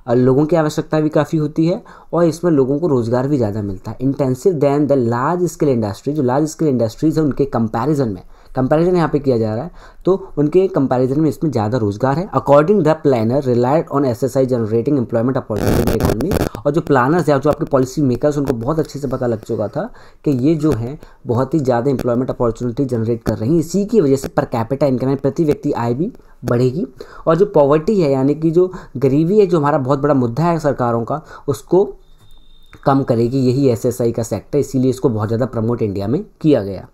लोगों की आवश्यकता भी काफ़ी होती है और इसमें लोगों को रोज़गार भी ज़्यादा मिलता है। Intensive than the large scale industry, जो लार्ज स्केल इंडस्ट्रीज़ है उनके कंपैरिजन यहाँ पे किया जा रहा है, तो उनके कंपैरिजन में इसमें ज़्यादा रोजगार है। According the planner relied on SSI generating employment opportunity in economy, और जो प्लानर्स है, जो आपके पॉलिसी मेकर्स, उनको बहुत अच्छे से पता लग चुका था कि ये जो है बहुत ही ज़्यादा एम्प्लॉयमेंट अपॉर्चुनिटी जनरेट कर रही हैं। इसी की वजह से पर कैपिटा इनकम, प्रति व्यक्ति आय भी बढ़ेगी, और जो पॉवर्टी है यानी कि जो गरीबी है, जो हमारा बहुत बड़ा मुद्दा है सरकारों का, उसको कम करेगी यही SSI का सेक्टर, इसीलिए इसको बहुत ज़्यादा प्रमोट इंडिया में किया गया।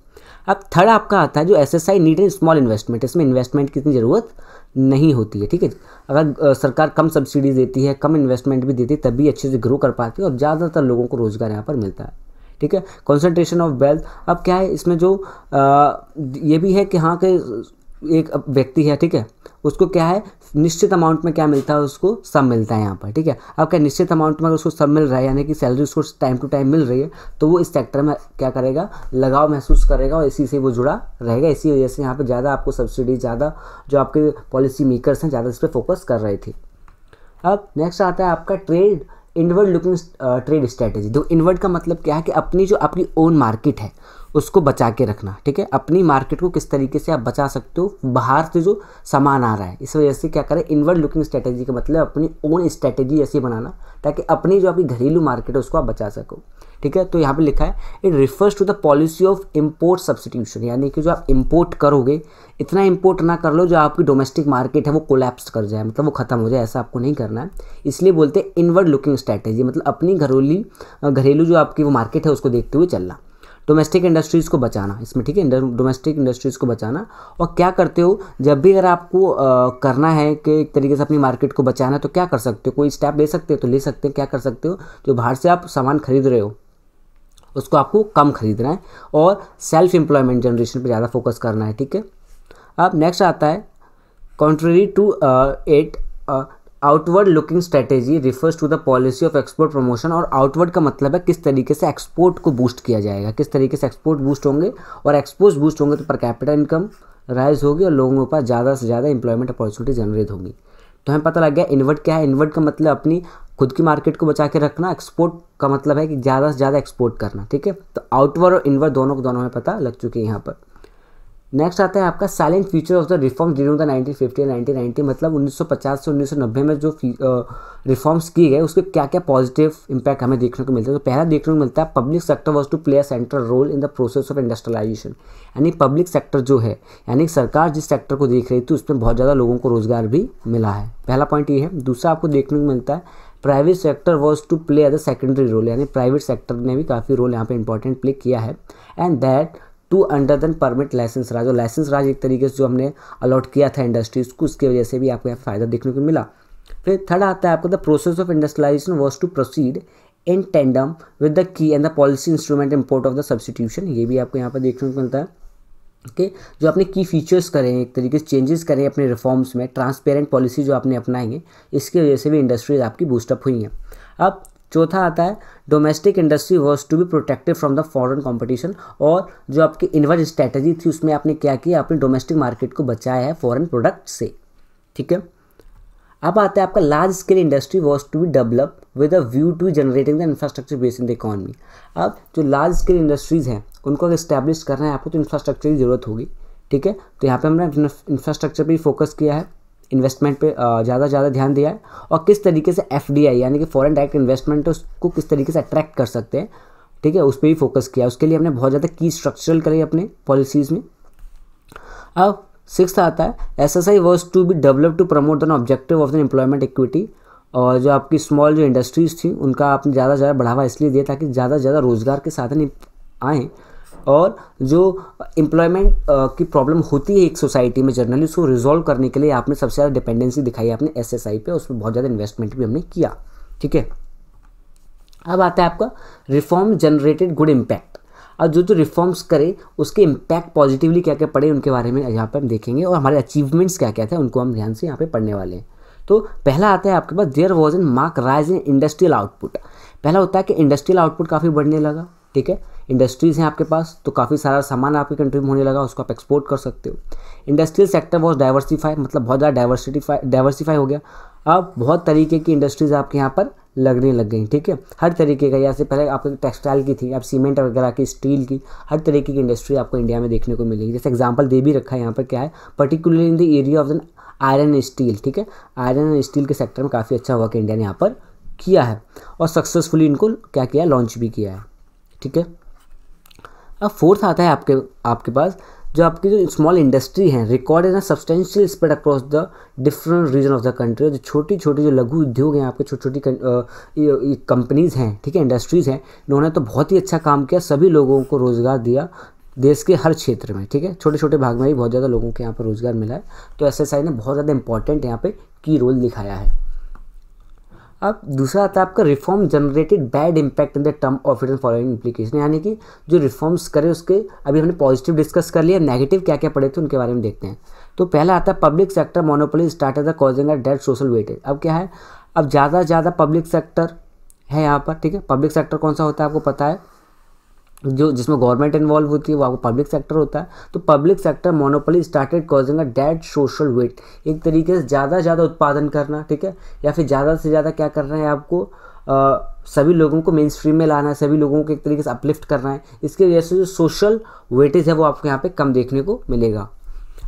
अब थर्ड आपका आता है जो SSI need and small investment, इसमें इन्वेस्टमेंट की इतनी ज़रूरत नहीं होती है, ठीक है। अगर सरकार कम सब्सिडी देती है, कम इन्वेस्टमेंट भी देती है, तभी अच्छे से ग्रो कर पाती है और ज़्यादातर लोगों को रोज़गार यहाँ पर मिलता है, ठीक है। कॉन्सेंट्रेशन ऑफ वेल्थ, अब क्या है इसमें जो ये भी है कि हाँ कि एक व्यक्ति है, ठीक है, उसको क्या है निश्चित अमाउंट में क्या मिलता है, उसको सब मिलता है यहाँ पर, ठीक है। अब क्या निश्चित अमाउंट में उसको सब मिल रहा है, यानी कि सैलरी उसको टाइम टू टाइम मिल रही है, तो वो इस सेक्टर में क्या करेगा, लगाव महसूस करेगा और इसी से वो जुड़ा रहेगा। इसी वजह से यहाँ पर ज़्यादा आपको सब्सिडी, ज़्यादा जो आपके पॉलिसी मेकर्स हैं ज़्यादा इस पर फोकस कर रहे थे। अब नेक्स्ट आता है आपका trade inward looking trade strategy. तो इनवर्ड का मतलब क्या है कि अपनी जो आपकी ओन मार्केट है उसको बचा के रखना, ठीक है। अपनी मार्केट को किस तरीके से आप बचा सकते हो, बाहर से जो सामान आ रहा है, इस वजह से क्या करें, इनवर्ड लुकिंग स्ट्रेटेजी का मतलब अपनी ओन स्ट्रेटेजी ऐसी बनाना ताकि अपनी जो आपकी घरेलू मार्केट है उसको आप बचा सको, ठीक है। तो यहाँ पे लिखा है it refers to the policy of import substitution, यानी कि जो आप इम्पोर्ट करोगे इतना इम्पोर्ट ना कर लो जो आपकी डोमेस्टिक मार्केट है वो कोलैप्स कर जाए, मतलब वो खत्म हो जाए, ऐसा आपको नहीं करना है। इसलिए बोलते हैं इनवर्ड लुकिंग स्ट्रेटेजी, मतलब अपनी घरेलू जो आपकी वो मार्केट है उसको देखते हुए चलना, डोमेस्टिक इंडस्ट्रीज़ को बचाना इसमें, ठीक है, डोमेस्टिक इंडस्ट्रीज़ को बचाना। और क्या करते हो जब भी अगर आपको करना है कि एक तरीके से अपनी मार्केट को बचाना, तो क्या कर सकते हो, कोई स्टेप ले सकते हो तो ले सकते हैं। क्या कर सकते हो, जो बाहर से आप सामान खरीद रहे हो उसको आपको कम खरीदना है और सेल्फ एम्प्लॉयमेंट जनरेशन पे ज़्यादा फोकस करना है, ठीक है। अब नेक्स्ट आता है contrary to it outward looking strategy refers to the policy of export promotion. और आउटवर्ड का मतलब है किस तरीके से एक्सपोर्ट को बूस्ट किया जाएगा, किस तरीके से एक्सपोर्ट बूस्ट होंगे, और एक्सपोर्ट बूस्ट होंगे तो पर कैपिटा इनकम राइज होगी और लोगों के पास ज़्यादा से ज़्यादा एम्प्लॉयमेंट अपॉर्चुनिटी जनरेट होगी। तो हमें पता लग गया इनवर्ड क्या है। इनवर्ड का मतलब अपनी खुद की मार्केट को बचा के रखना, एक्सपोर्ट का मतलब है कि ज़्यादा से ज़्यादा एक्सपोर्ट करना, ठीक है। तो आउटवर्ड और इनवर्ड दोनों को हमें पता लग चुके हैं यहाँ पर। नेक्स्ट आता है आपका silent future of the reform during the 1950 and 1990, मतलब 1950 से 1990 में जो रिफॉर्म्स किए गए उसके क्या क्या पॉजिटिव इंपैक्ट हमें देखने को मिलता है। तो पहला देखने को मिलता है public sector was to play a central role in the process of industrialisation, यानी पब्लिक सेक्टर जो है, यानी सरकार जिस सेक्टर को देख रही थी उसमें बहुत ज़्यादा लोगों को रोजगार भी मिला है। पहला पॉइंट ये है। दूसरा आपको देखने को मिलता है private sector was to play as a secondary role, यानी प्राइवेट सेक्टर ने भी काफ़ी रोल यहाँ पे इंपॉर्टेंट प्ले किया है। And that too under then permit licence raj, और लाइसेंस राज एक तरीके से जो हमने अलॉट किया था इंडस्ट्रीज़ को, उसकी वजह से भी आपको यहाँ फ़ायदा देखने को मिला। फिर थर्ड आता है आपको the process of industrialisation was to proceed in tandem with the key and the policy instrument import of the substitution, ये भी आपको यहाँ पर देखने को मिलता है कि जो आपने की फीचर्स करें, एक तरीके से चेंजेस करें अपने रिफॉर्म्स में, ट्रांसपेरेंट पॉलिसी जो आपने अपनाएंगे, इसकी वजह से भी इंडस्ट्रीज आपकी बूस्टअप हुई हैं। अब चौथा आता है domestic industry was to be protected from the foreign competition, और जो आपकी इनवर्स स्ट्रैटेजी थी उसमें आपने क्या किया, अपने डोमेस्टिक मार्केट को बचाया है फॉरेन प्रोडक्ट से, ठीक है। अब आता है आपका large scale industry was to be develop with a view to generating the infrastructure base in the economy. अब जो लार्ज स्केल इंडस्ट्रीज़ हैं उनको अगर इस्टेब्लिश करना है आपको तो इंफ्रास्ट्रक्चर की ज़रूरत होगी, ठीक है। तो यहाँ पे हमने इंफ्रास्ट्रक्चर पे फोकस किया है, इन्वेस्टमेंट पे ज़्यादा ध्यान दिया है, और किस तरीके से FDI यानी कि फॉरेन डायरेक्ट इन्वेस्टमेंट है उसको किस तरीके से अट्रैक्ट कर सकते हैं, ठीक है, उस पर भी फोकस किया। उसके लिए हमने बहुत ज़्यादा की स्ट्रक्चरल करे अपने पॉलिसीज़ में। अब सिक्स्थ आता है SSI was to be develop to promote the objective of the employment equity, और जो आपकी स्मॉल जो इंडस्ट्रीज़ थी उनका आपने ज़्यादा से ज़्यादा बढ़ावा इसलिए दिया ताकि ज़्यादा से ज़्यादा रोज़गार के साधन आएँ, और जो एम्प्लॉयमेंट की प्रॉब्लम होती है एक सोसाइटी में जनरली, उसको रिजॉल्व करने के लिए आपने सबसे ज़्यादा डिपेंडेंसी दिखाई है आपने SSI पे, उसमें बहुत ज़्यादा इन्वेस्टमेंट भी हमने किया, ठीक है। अब आता है आपका रिफॉर्म जनरेटेड गुड इम्पैक्ट। अब जो रिफॉर्म्स करे उसके इम्पैक्ट पॉजिटिवली क्या क्या पड़े उनके बारे में यहाँ पर हम देखेंगे, और हमारे अचीवमेंट्स क्या क्या थे उनको हम ध्यान से यहाँ पे पढ़ने वाले हैं। तो पहला आता है आपके पास there was an mark rise in industrial output. पहला होता है कि इंडस्ट्रियल आउटपुट काफ़ी बढ़ने लगा, ठीक है। इंडस्ट्रीज़ हैं आपके पास तो काफ़ी सारा सामान आपकी कंट्री में होने लगा, उसको आप एक्सपोर्ट कर सकते हो। इंडस्ट्रियल सेक्टर वॉज डाइवर्सिफाई, मतलब बहुत ज़्यादा डाइवर्सिफाई हो गया। अब बहुत तरीके की इंडस्ट्रीज़ आपके यहाँ पर लगने लग गई, ठीक है, हर तरीके का। जैसे पहले आपको टेक्सटाइल की थी, अब सीमेंट वगैरह की, स्टील की, हर तरीके की इंडस्ट्री आपको इंडिया में देखने को मिलेगी। जैसे एग्जांपल दे भी रखा है यहाँ पर, क्या है, particularly in the area of the iron steel, ठीक है। आयरन एंड स्टील के सेक्टर में काफ़ी अच्छा वर्क इंडिया ने यहाँ पर किया है, और सक्सेसफुली इनको क्या किया, लॉन्च भी किया है, ठीक है। अब फोर्थ आता है आपके पास जो आपकी जो स्मॉल इंडस्ट्री है record in substantial spread across the different region of the country. जो छोटी जो लघु उद्योग हैं आपके, छोटी कंपनीज़ हैं, ठीक है, इंडस्ट्रीज़ हैं, इन्होंने तो बहुत ही अच्छा काम किया, सभी लोगों को रोज़गार दिया देश के हर क्षेत्र में, ठीक है। छोटे छोटे भाग में भी बहुत ज़्यादा लोगों के यहाँ पर रोज़गार मिला है। तो SSI ने बहुत ज़्यादा इंपॉर्टेंट यहाँ पे की रोल दिखाया है। अब दूसरा आता है आपका reform generated bad impact in the term of it following implication, यानी कि जो रिफॉर्म्स करे उसके अभी हमने पॉजिटिव डिस्कस कर लिया, नेगेटिव क्या क्या पड़े थे उनके बारे में देखते हैं। तो पहला आता है public sector monopoly started the causing a dead social weightage. अब क्या है, अब ज़्यादा पब्लिक सेक्टर है यहाँ पर, ठीक है। पब्लिक सेक्टर कौन सा होता है आपको पता है, जो जिसमें गवर्नमेंट इन्वॉल्व होती है वो आपको पब्लिक सेक्टर होता है। तो public sector monopoly started causing a dead social weight, एक तरीके से ज़्यादा उत्पादन करना, ठीक है, या फिर ज़्यादा से ज़्यादा क्या करना है आपको, सभी लोगों को मेन स्ट्रीम में लाना है, सभी लोगों को एक तरीके से अपलिफ्ट करना है। इसकी वजह से जो सोशल वेटेज है वो आपको यहाँ पे कम देखने को मिलेगा।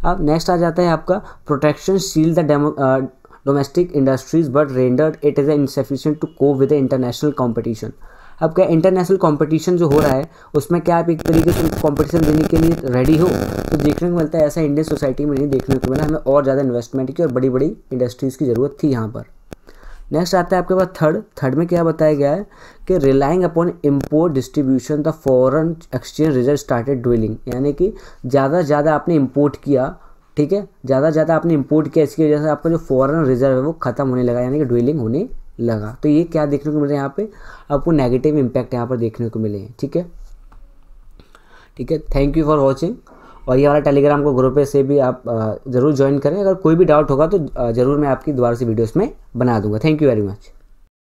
अब नेक्स्ट आ जाता है आपका protection shield the domestic industries but rendered it is insufficient to cope with the international competition. अब क्या इंटरनेशनल कंपटीशन जो हो रहा है उसमें क्या आप एक तरीके से कंपटीशन देने के लिए रेडी हो, तो देखने को मिलता है ऐसा इंडियन सोसाइटी में नहीं देखने को मिला। हमें और ज़्यादा इन्वेस्टमेंट की और बड़ी बड़ी इंडस्ट्रीज़ की ज़रूरत थी यहाँ पर। नेक्स्ट आता है आपके पास थर्ड में क्या बताया गया है कि relying upon import distribution the foreign exchange reserve started dwelling, यानी कि ज़्यादा आपने इम्पोर्ट किया, ठीक है, ज़्यादा आपने इम्पोर्ट किया, इसकी वजह से आपका जो फॉरेन रिजर्व है वो ख़त्म होने लगा, यानी कि ड्वेलिंग होने लगा। तो ये क्या देखने को मिल रहा है यहाँ पे, आपको नेगेटिव इम्पैक्ट यहाँ पर देखने को मिले हैं, ठीक है। थैंक यू फॉर वॉचिंग, और ये वाला टेलीग्राम को ग्रुप से भी आप ज़रूर ज्वाइन करें। अगर कोई भी डाउट होगा तो ज़रूर मैं आपकी दोबारा से वीडियोस में बना दूंगा। Thank you very much.